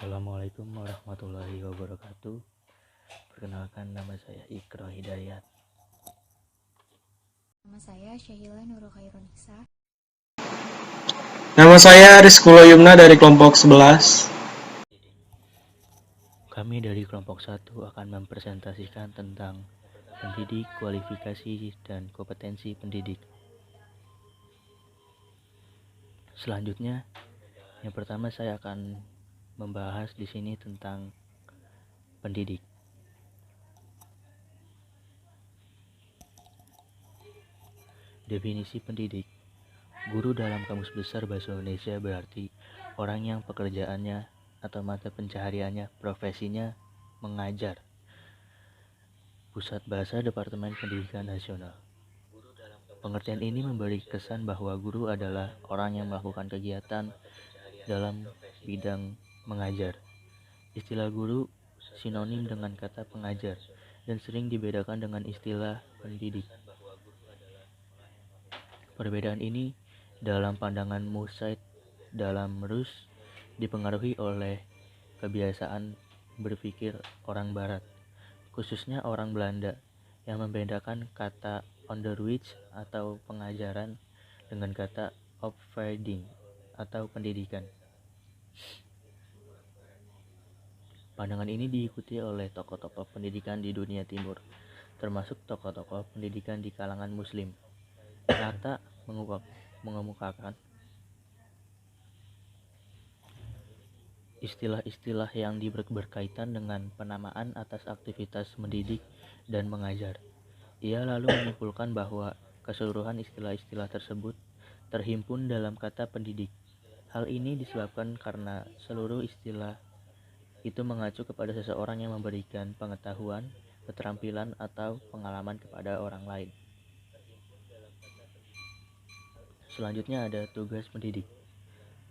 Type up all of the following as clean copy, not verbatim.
Assalamualaikum warahmatullahi wabarakatuh. Perkenalkan, nama saya Ikro Hidayat. Nama saya Syahila Nurul Khairunisa. Nama saya Rizkulo Yumna dari kelompok 11. Kami dari kelompok 1 akan mempresentasikan tentang pendidik, kualifikasi, dan kompetensi pendidik. Selanjutnya, yang pertama saya akan membahas di sini tentang pendidik. Definisi pendidik. Guru dalam Kamus Besar Bahasa Indonesia berarti orang yang pekerjaannya atau mata pencahariannya, profesinya mengajar. Pusat Bahasa Departemen Pendidikan Nasional. Pengertian ini memberi kesan bahwa guru adalah orang yang melakukan kegiatan dalam bidang mengajar. Istilah guru sinonim dengan kata pengajar dan sering dibedakan dengan istilah pendidik. Perbedaan ini dalam pandangan Musaid dalam Rus dipengaruhi oleh kebiasaan berpikir orang Barat, khususnya orang Belanda, yang membedakan kata onderwijs atau pengajaran dengan kata opvoeding atau pendidikan. Pandangan ini diikuti oleh tokoh-tokoh pendidikan di dunia timur, termasuk tokoh-tokoh pendidikan di kalangan muslim. Rata mengemukakan istilah-istilah yang berkaitan dengan penamaan atas aktivitas mendidik dan mengajar. Ia lalu menyimpulkan bahwa keseluruhan istilah-istilah tersebut terhimpun dalam kata pendidik. Hal ini disebabkan karena seluruh istilah itu mengacu kepada seseorang yang memberikan pengetahuan, keterampilan, atau pengalaman kepada orang lain. Selanjutnya ada tugas pendidik.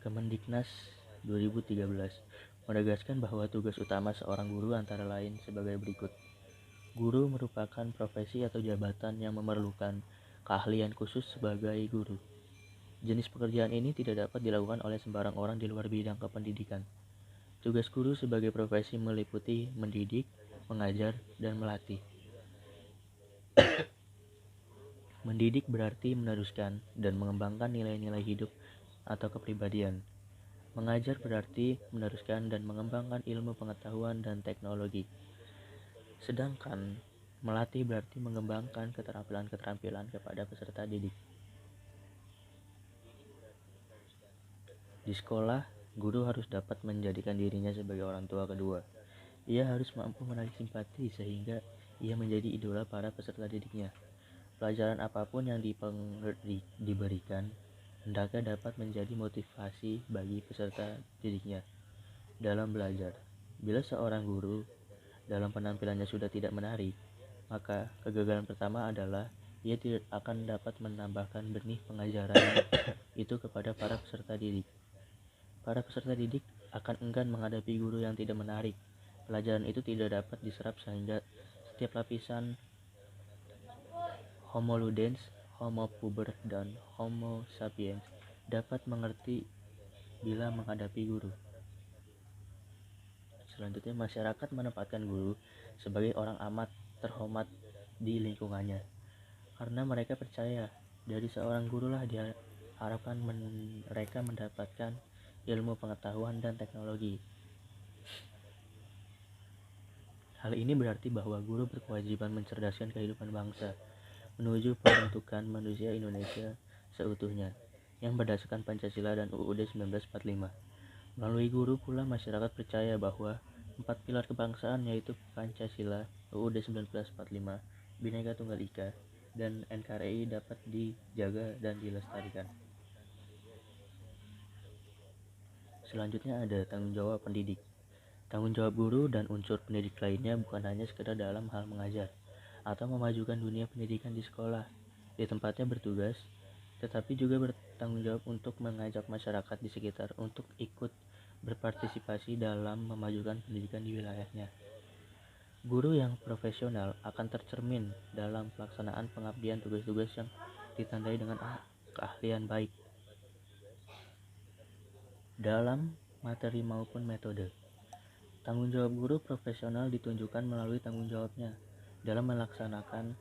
Kemendiknas 2013 menegaskan bahwa tugas utama seorang guru antara lain sebagai berikut. Guru merupakan profesi atau jabatan yang memerlukan keahlian khusus sebagai guru. Jenis pekerjaan ini tidak dapat dilakukan oleh sembarang orang di luar bidang kependidikan. Tugas guru sebagai profesi meliputi mendidik, mengajar, dan melatih. Mendidik berarti meneruskan dan mengembangkan nilai-nilai hidup atau kepribadian. Mengajar berarti meneruskan dan mengembangkan ilmu pengetahuan dan teknologi. Sedangkan melatih berarti mengembangkan keterampilan-keterampilan kepada peserta didik. Di sekolah, guru harus dapat menjadikan dirinya sebagai orang tua kedua. Ia harus mampu menarik simpati sehingga ia menjadi idola para peserta didiknya. Pelajaran apapun yang diberikan hendaknya dapat menjadi motivasi bagi peserta didiknya dalam belajar. Bila seorang guru dalam penampilannya sudah tidak menarik, maka kegagalan pertama adalah ia tidak akan dapat menambahkan benih pengajaran itu kepada para peserta didik. Para peserta didik akan enggan menghadapi guru yang tidak menarik. Pelajaran itu tidak dapat diserap sehingga setiap lapisan Homo ludens, Homo puber, dan Homo sapiens dapat mengerti bila menghadapi guru. Selanjutnya, masyarakat menempatkan guru sebagai orang amat terhormat di lingkungannya karena mereka percaya dari seorang gurulah diharapkan mereka mendapatkan ilmu pengetahuan dan teknologi. Hal ini berarti bahwa guru berkewajiban mencerdaskan kehidupan bangsa menuju pembentukan manusia Indonesia seutuhnya yang berdasarkan Pancasila dan UUD 1945. Melalui guru pula masyarakat percaya bahwa 4 pilar kebangsaan yaitu Pancasila, UUD 1945, Bhinneka Tunggal Ika, dan NKRI dapat dijaga dan dilestarikan. Selanjutnya ada tanggung jawab pendidik. Tanggung jawab guru dan unsur pendidik lainnya bukan hanya sekedar dalam hal mengajar atau memajukan dunia pendidikan di sekolah, di tempatnya bertugas, tetapi juga bertanggung jawab untuk mengajak masyarakat di sekitar untuk ikut berpartisipasi dalam memajukan pendidikan di wilayahnya. Guru yang profesional akan tercermin dalam pelaksanaan pengabdian tugas-tugas yang ditandai dengan keahlian baik dalam materi maupun metode. Tanggung jawab guru profesional ditunjukkan melalui tanggung jawabnya dalam melaksanakan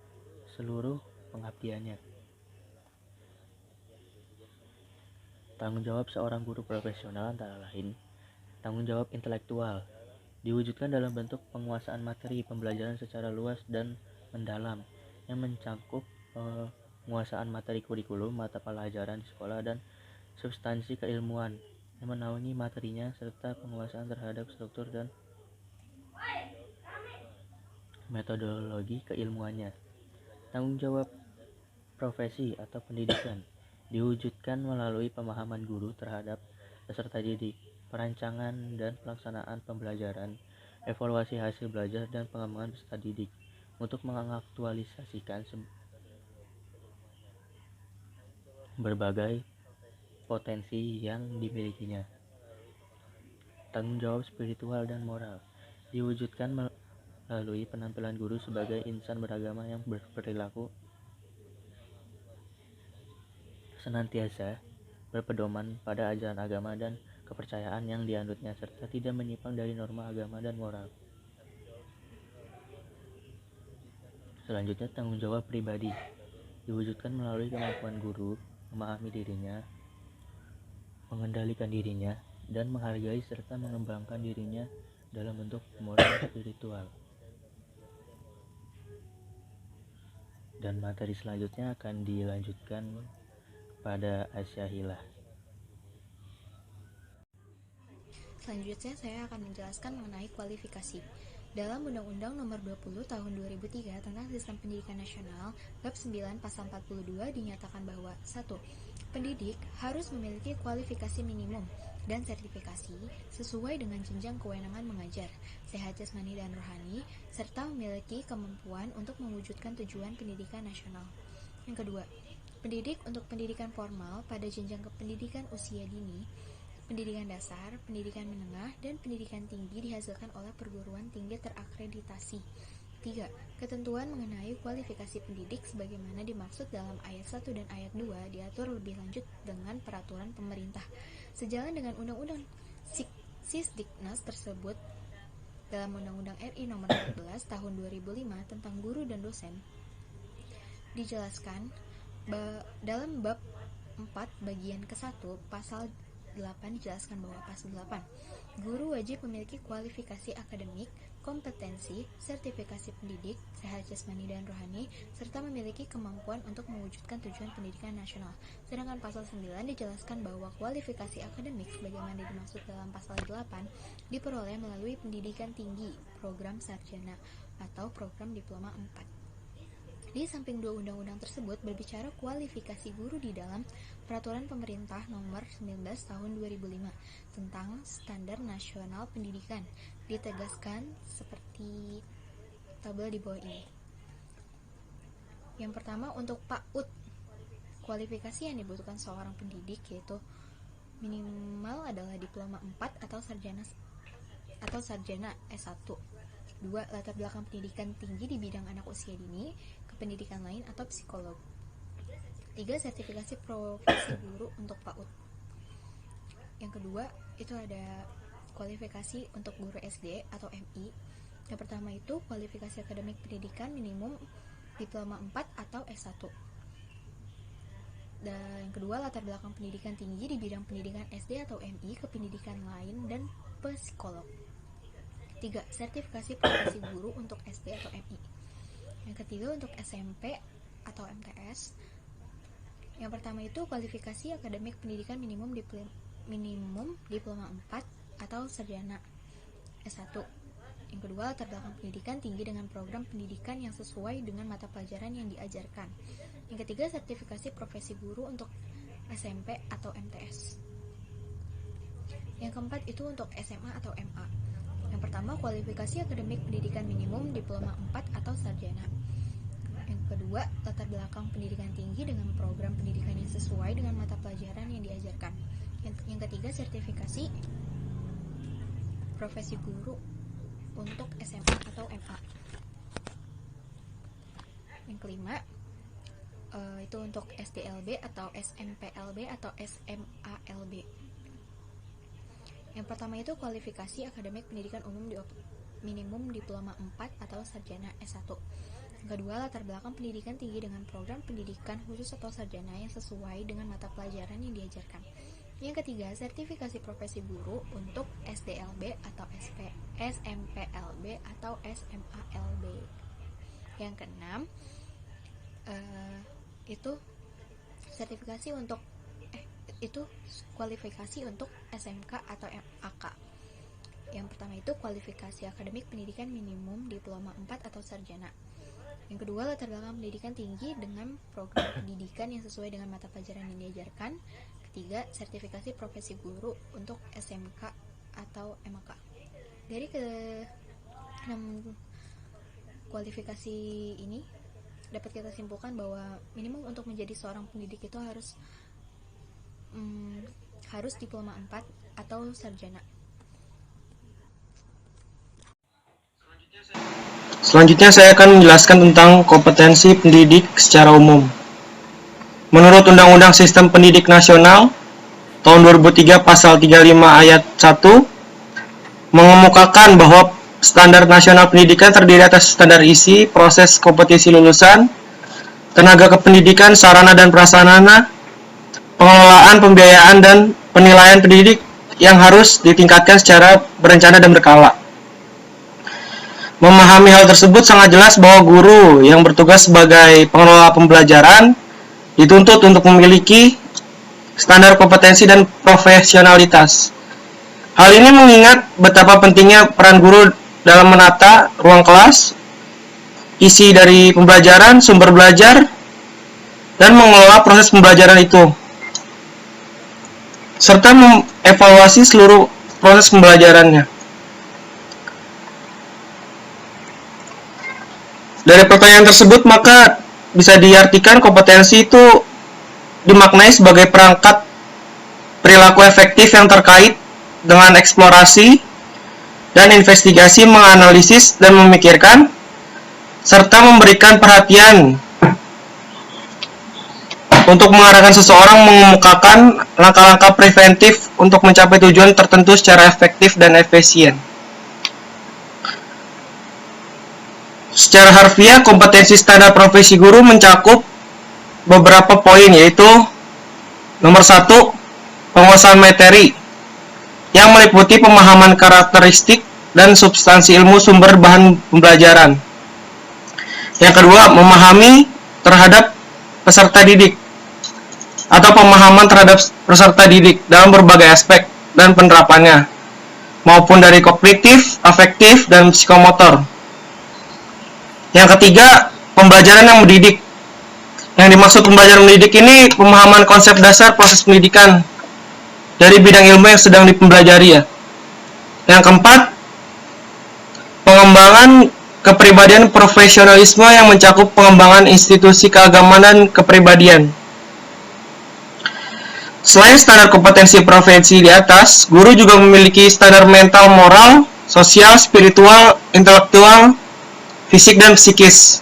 seluruh pengabdiannya. Tanggung jawab seorang guru profesional antara lain tanggung jawab intelektual, diwujudkan dalam bentuk penguasaan materi pembelajaran secara luas dan mendalam yang mencakup penguasaan materi kurikulum, mata pelajaran di sekolah, dan substansi keilmuan yang menaungi materinya, serta penguasaan terhadap struktur dan metodologi keilmuannya. Tanggung jawab profesi atau pendidikan diwujudkan melalui pemahaman guru terhadap peserta didik, perancangan dan pelaksanaan pembelajaran, evaluasi hasil belajar, dan pengembangan peserta didik untuk mengaktualisasikan berbagai potensi yang dimilikinya. Tanggung jawab spiritual dan moral diwujudkan melalui penampilan guru sebagai insan beragama yang berperilaku senantiasa berpedoman pada ajaran agama dan kepercayaan yang dianutnya, serta tidak menyimpang dari norma agama dan moral. Selanjutnya, tanggung jawab pribadi diwujudkan melalui kemampuan guru memahami dirinya, mengendalikan dirinya, dan menghargai serta mengembangkan dirinya dalam bentuk moral spiritual. Dan materi selanjutnya akan dilanjutkan pada Asyahilah. Selanjutnya saya akan menjelaskan mengenai kualifikasi. Dalam Undang-Undang Nomor 20 Tahun 2003 tentang Sistem Pendidikan Nasional, Bab 9 Pasal 42 dinyatakan bahwa 1. Pendidik harus memiliki kualifikasi minimum dan sertifikasi sesuai dengan jenjang kewenangan mengajar, sehat jasmani dan rohani, serta memiliki kemampuan untuk mewujudkan tujuan pendidikan nasional. Yang kedua, pendidik untuk pendidikan formal pada jenjang kependidikan usia dini, pendidikan dasar, pendidikan menengah, dan pendidikan tinggi dihasilkan oleh perguruan tinggi terakreditasi. 3. Ketentuan mengenai kualifikasi pendidik sebagaimana dimaksud dalam ayat 1 dan ayat 2 diatur lebih lanjut dengan peraturan pemerintah. Sejalan dengan Undang-Undang Sisdiknas tersebut, dalam Undang-Undang RI Nomor 14 Tahun 2005 tentang guru dan dosen, dijelaskan dalam bab 4 bagian ke-1 pasal 8 dijelaskan bahwa pasal 8 guru wajib memiliki kualifikasi akademik, kompetensi, sertifikasi pendidik, sehat jasmani dan rohani, serta memiliki kemampuan untuk mewujudkan tujuan pendidikan nasional. Sedangkan pasal 9 dijelaskan bahwa kualifikasi akademik sebagaimana dimaksud dalam pasal 8 diperoleh melalui pendidikan tinggi, program sarjana, atau program diploma 4. Di samping dua undang-undang tersebut berbicara kualifikasi guru di dalam Peraturan Pemerintah Nomor 19 Tahun 2005 tentang Standar Nasional Pendidikan, ditegaskan seperti tabel di bawah ini. Yang pertama, untuk PAUD, kualifikasi yang dibutuhkan seorang pendidik yaitu minimal adalah diploma 4 atau sarjana S1. 2. Latar belakang pendidikan tinggi di bidang anak usia dini, kependidikan lain, atau psikolog. 3. Sertifikasi profesi guru untuk PAUD. Yang kedua, itu ada kualifikasi untuk guru SD atau MI. Yang pertama itu kualifikasi akademik pendidikan minimum diploma 4 atau S1. Dan yang kedua, latar belakang pendidikan tinggi di bidang pendidikan SD atau MI, kependidikan lain, dan psikolog. 3. Sertifikasi profesi guru untuk SD atau MI. Yang ketiga, untuk SMP atau MTS. Yang pertama itu kualifikasi akademik pendidikan minimum diploma 4 atau sarjana S1. Yang kedua, latar belakang pendidikan tinggi dengan program pendidikan yang sesuai dengan mata pelajaran yang diajarkan. Yang ketiga, sertifikasi profesi guru untuk SMP atau MTS. Yang keempat itu untuk SMA atau MA. Yang pertama, kualifikasi akademik pendidikan minimum diploma 4 atau sarjana. Yang kedua, latar belakang pendidikan tinggi dengan program pendidikan yang sesuai dengan mata pelajaran yang diajarkan. Yang ketiga, sertifikasi profesi guru untuk SMA atau MA. Yang kelima, itu untuk SDLB atau SMPLB atau SMALB. Yang pertama itu kualifikasi akademik pendidikan umum minimum diploma 4 atau sarjana S1. Yang kedua, latar belakang pendidikan tinggi dengan program pendidikan khusus atau sarjana yang sesuai dengan mata pelajaran yang diajarkan. Yang ketiga, sertifikasi profesi guru untuk SDLB atau SMPLB atau SMALB. Yang keenam, itu sertifikasi untuk kualifikasi untuk SMK atau MAK. Yang pertama itu kualifikasi akademik pendidikan minimum diploma 4 atau sarjana. Yang kedua, latar belakang pendidikan tinggi dengan program pendidikan yang sesuai dengan mata pelajaran yang diajarkan. Ketiga, sertifikasi profesi guru untuk SMK atau MAK. Dari ke-6 kualifikasi ini dapat kita simpulkan bahwa minimum untuk menjadi seorang pendidik itu harus diploma 4 atau sarjana. Selanjutnya saya akan menjelaskan tentang kompetensi pendidik secara umum. Menurut Undang-Undang Sistem Pendidik Nasional tahun 2003 pasal 35 ayat 1 mengemukakan bahwa standar nasional pendidikan terdiri atas standar isi, proses kompetisi lulusan, tenaga kependidikan, sarana dan prasarana, pengelolaan, pembiayaan, dan penilaian pendidik yang harus ditingkatkan secara berencana dan berkala. Memahami hal tersebut sangat jelas bahwa guru yang bertugas sebagai pengelola pembelajaran dituntut untuk memiliki standar kompetensi dan profesionalitas. Hal ini mengingat betapa pentingnya peran guru dalam menata ruang kelas, isi dari pembelajaran, sumber belajar, dan mengelola proses pembelajaran itu, serta mengevaluasi seluruh proses pembelajarannya. Dari pertanyaan tersebut, maka bisa diartikan kompetensi itu dimaknai sebagai perangkat perilaku efektif yang terkait dengan eksplorasi dan investigasi, menganalisis dan memikirkan, serta memberikan perhatian untuk mengarahkan seseorang, mengemukakan langkah-langkah preventif untuk mencapai tujuan tertentu secara efektif dan efisien. Secara harfiah, kompetensi standar profesi guru mencakup beberapa poin, yaitu nomor 1, penguasaan materi yang meliputi pemahaman karakteristik dan substansi ilmu sumber bahan pembelajaran. Yang kedua, memahami terhadap peserta didik atau pemahaman terhadap peserta didik dalam berbagai aspek dan penerapannya, maupun dari kognitif, afektif, dan psikomotor. Yang ketiga, pembelajaran yang mendidik. Yang dimaksud pembelajaran mendidik ini pemahaman konsep dasar proses pendidikan dari bidang ilmu yang sedang dipelajari ya. Yang keempat, pengembangan kepribadian profesionalisme yang mencakup pengembangan institusi keagamaan dan kepribadian. Selain standar kompetensi profesi di atas, guru juga memiliki standar mental, moral, sosial, spiritual, intelektual, fisik, dan psikis.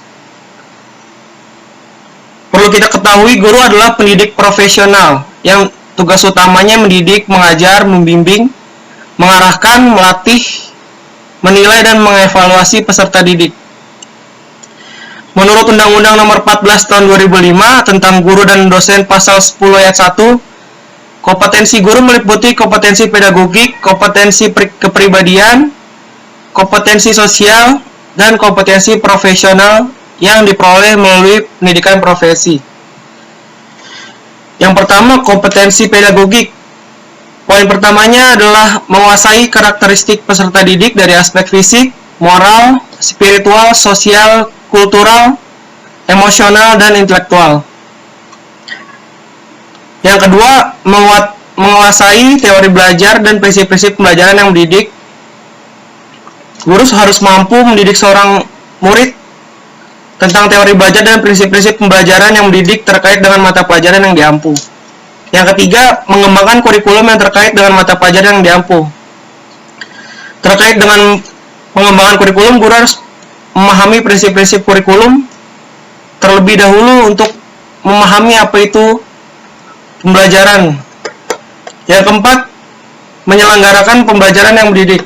Perlu kita ketahui, guru adalah pendidik profesional yang tugas utamanya mendidik, mengajar, membimbing, mengarahkan, melatih, menilai, dan mengevaluasi peserta didik. Menurut Undang-Undang Nomor 14 Tahun 2005 tentang Guru dan Dosen pasal 10 ayat 1, kompetensi guru meliputi kompetensi pedagogik, kompetensi kepribadian, kompetensi sosial, dan kompetensi profesional yang diperoleh melalui pendidikan profesi. Yang pertama, kompetensi pedagogik. Poin pertamanya adalah menguasai karakteristik peserta didik dari aspek fisik, moral, spiritual, sosial, kultural, emosional, dan intelektual. Yang kedua, menguasai teori belajar dan prinsip-prinsip pembelajaran yang mendidik. Guru harus mampu mendidik seorang murid tentang teori belajar dan prinsip-prinsip pembelajaran yang mendidik terkait dengan mata pelajaran yang diampu. Yang ketiga, mengembangkan kurikulum yang terkait dengan mata pelajaran yang diampu. Terkait dengan pengembangan kurikulum, guru harus memahami prinsip-prinsip kurikulum terlebih dahulu untuk memahami apa itu pembelajaran. Yang keempat, menyelenggarakan pembelajaran yang mendidik.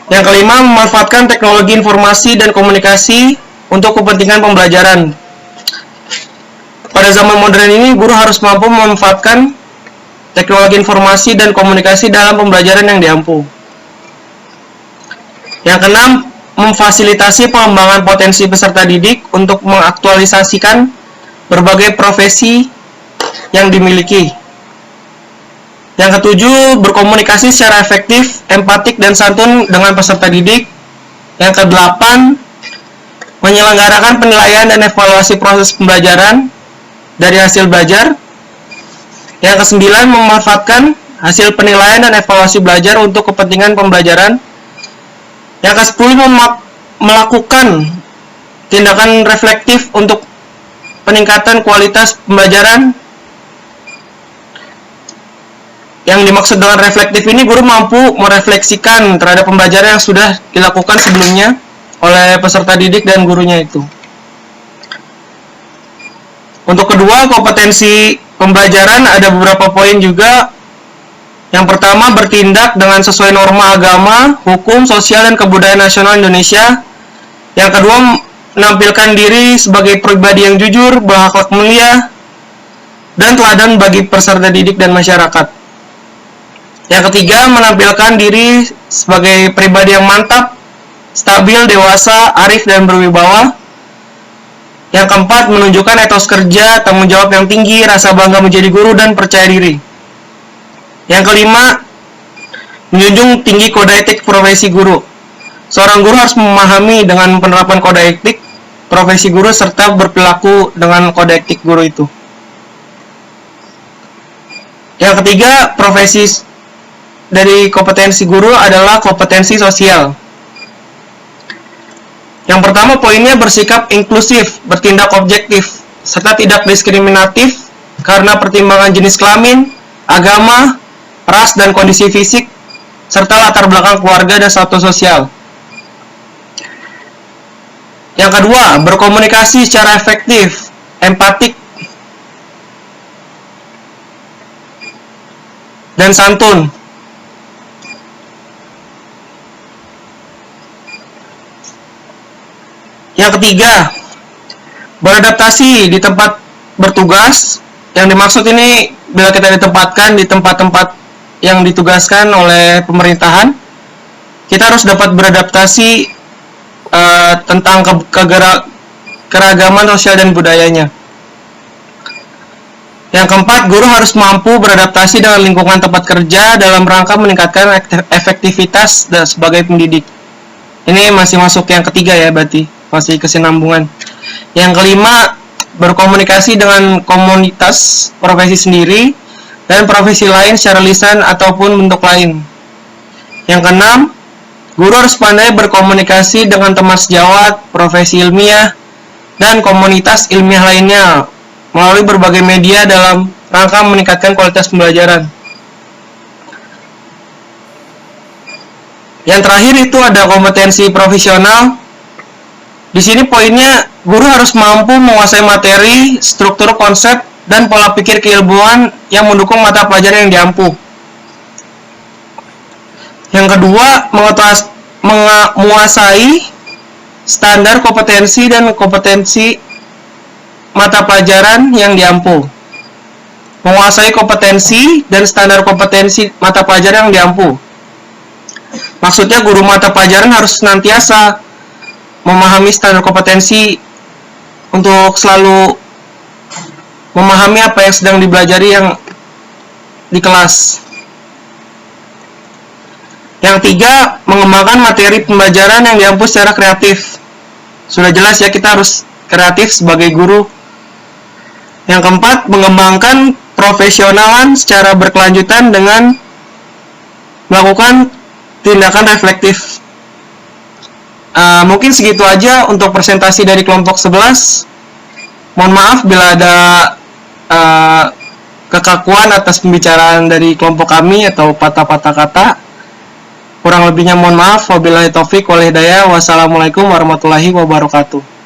Yang kelima, memanfaatkan teknologi informasi dan komunikasi untuk kepentingan pembelajaran. Pada zaman modern ini, guru harus mampu memanfaatkan teknologi informasi dan komunikasi dalam pembelajaran yang diampu. Yang keenam, memfasilitasi pengembangan potensi peserta didik untuk mengaktualisasikan berbagai profesi yang dimiliki. Yang ketujuh, berkomunikasi secara efektif, empatik, dan santun dengan peserta didik. Yang kedelapan, menyelenggarakan penilaian dan evaluasi proses pembelajaran dari hasil belajar. Yang kesembilan, memanfaatkan hasil penilaian dan evaluasi belajar untuk kepentingan pembelajaran. Yang kesepuluh, melakukan tindakan reflektif untuk peningkatan kualitas pembelajaran. Yang dimaksud dengan reflektif ini, guru mampu merefleksikan terhadap pembelajaran yang sudah dilakukan sebelumnya oleh peserta didik dan gurunya itu. Untuk kedua, kompetensi pembelajaran ada beberapa poin juga. Yang pertama, bertindak dengan sesuai norma agama, hukum, sosial, dan kebudayaan nasional Indonesia. Yang kedua, menampilkan diri sebagai pribadi yang jujur, berakhlak mulia, dan teladan bagi peserta didik dan masyarakat. Yang ketiga, menampilkan diri sebagai pribadi yang mantap, stabil, dewasa, arif, dan berwibawa. Yang keempat, menunjukkan etos kerja, tanggung jawab yang tinggi, rasa bangga menjadi guru, dan percaya diri. Yang kelima, menjunjung tinggi kode etik profesi guru. Seorang guru harus memahami dengan penerapan kode etik profesi guru serta berperilaku dengan kode etik guru itu. Yang ketiga, profesi dari kompetensi guru adalah kompetensi sosial. Yang pertama, poinnya bersikap inklusif, bertindak objektif, serta tidak diskriminatif karena pertimbangan jenis kelamin, agama, ras, dan kondisi fisik, serta latar belakang keluarga dan status sosial. Yang kedua, berkomunikasi secara efektif, empatik, dan santun. Yang ketiga, beradaptasi di tempat bertugas. Yang dimaksud ini, bila kita ditempatkan di tempat-tempat yang ditugaskan oleh pemerintahan, kita harus dapat beradaptasi tentang keragaman sosial dan budayanya. Yang keempat, guru harus mampu beradaptasi dengan lingkungan tempat kerja dalam rangka meningkatkan efektivitas sebagai pendidik. Ini masih masuk yang ketiga ya, berarti masih kesinambungan. Yang kelima, berkomunikasi dengan komunitas profesi sendiri dan profesi lain secara lisan ataupun bentuk lain. Yang keenam, guru harus pandai berkomunikasi dengan teman sejawat, profesi ilmiah, dan komunitas ilmiah lainnya melalui berbagai media dalam rangka meningkatkan kualitas pembelajaran. Yang terakhir itu ada kompetensi profesional. Di sini poinnya, guru harus mampu menguasai materi, struktur konsep, dan pola pikir keilmuan yang mendukung mata pelajaran yang diampu. Yang kedua, menguasai standar kompetensi dan kompetensi mata pelajaran yang diampu. Menguasai kompetensi dan standar kompetensi mata pelajaran yang diampu. Maksudnya, guru mata pelajaran harus senantiasa memahami standar kompetensi untuk selalu memahami apa yang sedang dipelajari yang di kelas. Yang tiga, mengembangkan materi pembelajaran yang diampu secara kreatif. Sudah jelas ya, kita harus kreatif sebagai guru. Yang keempat, mengembangkan profesionalan secara berkelanjutan dengan melakukan tindakan reflektif. Mungkin segitu aja untuk presentasi dari kelompok 11. Mohon maaf bila ada kekakuan atas pembicaraan dari kelompok kami atau patah-patah kata. Kurang lebihnya mohon maaf. Wabillahi taufik wal hidayah. Wassalamualaikum warahmatullahi wabarakatuh.